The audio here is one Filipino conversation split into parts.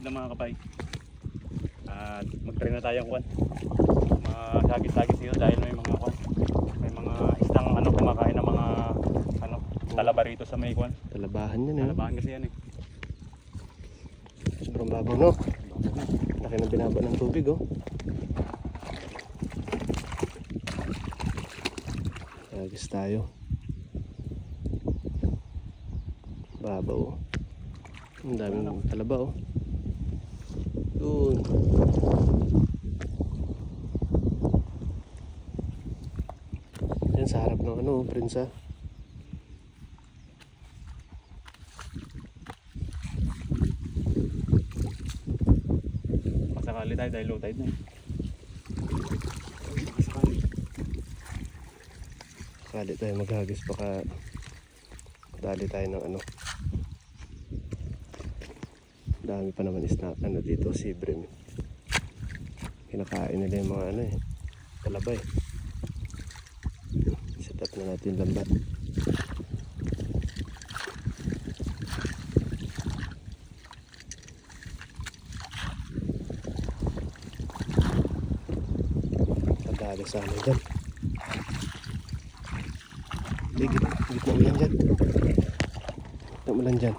side ng mga kapay. At mag-try na tayong kwan. Masagit-sagit siyo dahil may mga kwan. May mga isdang ano kumakain ng mga ano talaba rito sa may kwan. Talabahan yan eh. Talabahan kasi yan eh. Sobrang babaw no. Laki na binaba ng tubig oh. Agis tayo. Babaw oh. Ang daming talaba oh. Doon. Yan sa harap ng ano, prinsa. Pasakali tayo dahil low tide na. Sakali tayo maghagis baka dali tayo ng ano. Dami pa naman isna ano dito si Brim. Kinakain nila yung mga ano eh. Talaba eh. Set up na natin lambat. Tadali sa amin dyan. Gitna ulan dyan. Gitna ulan dyan.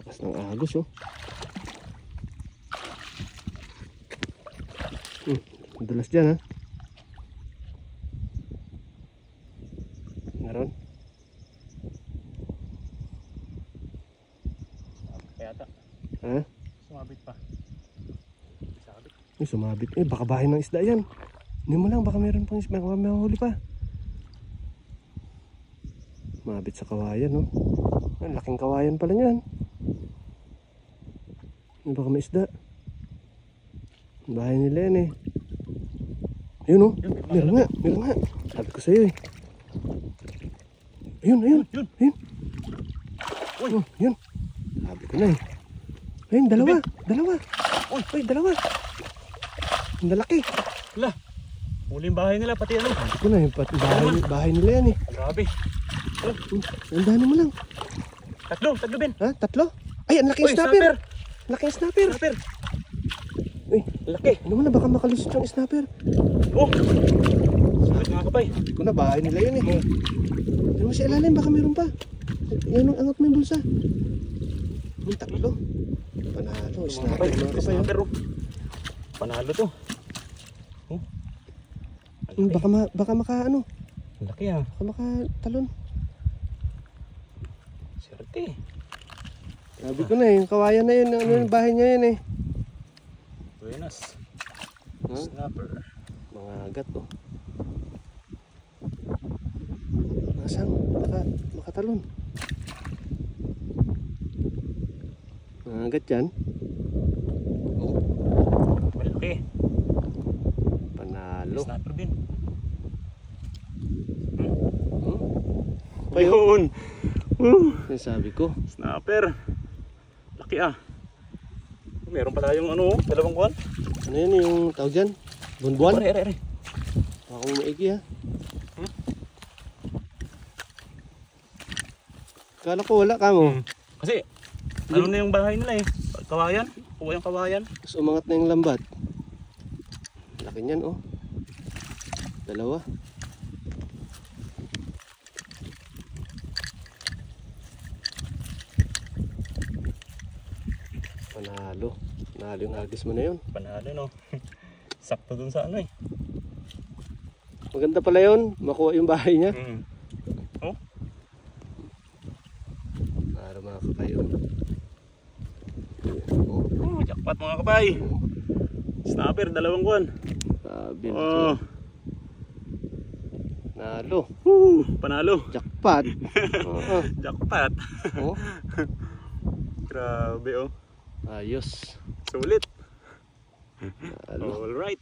Lakas ng agos oh. Madulas dyan ha. Naroon. Kaya ata. Ha? Sumabit pa. Sabit. Sumabit. Baka bahay ng isda yan. Hindi mo lang, baka meron pang isda. Baka may huli pa. Mabit sa kawayan no. Ang laking kawayan pala niyan. Baka may isda. Bahay nila yan eh. Ayun oh. Meron nga. Sabi ko sa'yo eh. Ayun. Oh, yun. Sabi ko na eh. Ayun, dalawa. Uy, dalawa. Ang lalaki. Wala. Huling bahay nila pati ano. Sabi ko na eh. Bahay nila yan eh. Grabe. Ang dami mo lang. Tatlo Ben. Ha? Tatlo? Ay, ang laking snapper. Laking snapper. Uy, laki. ano mo na, baka makalusot yung snapper. Oh. Sabi mga kapay. Sabi ko na, bahay nila yun eh. Ano mo sa ilalim, baka meron pa. Yan ang angat mo yung bulsa. Yung tatlo. Panalo, snapper mga kapay. Snapper oh. Panalo to. Oh. Baka maka ano. Laki ah. Baka maka talon. Serte. Sabi ko na yung kawayan na yun, yung bahay niya yun eh. Buenas. Huh? Snapper. Mga agat oh. Nasaan? Makatalon. Mga agat yan. Oh. Malaki. Panalo. Snapper din. Ayun. Sabi ko. Snapper. Laki ah. Meron pa tayong ano, dalawang kuwan. Ano yun yung tawag dyan? Buwan-buwan? Are. Baka mo maigi ha. Kala ko wala ka mo. Kasi ano na yung bahay nila eh. Kawayan. Kuha yung kawayan. Tapos umangat na yung lambat. Laki niyan oh. Dalawa. Panalo. Panalo yung hagis mo na yun. Panalo no. Sakto dun sa ano eh. Maganda pala yun. Makuha yung bahay niya. Oh. Para mga kapayo. Oh, jackpot mga kapay. Snapper, dalawang kuwan. Sabi Oh. Nalo. Panalo. Jackpot. Jackpot. Oh. Grabe oh. Ayos. Sulit. Nalo. All right.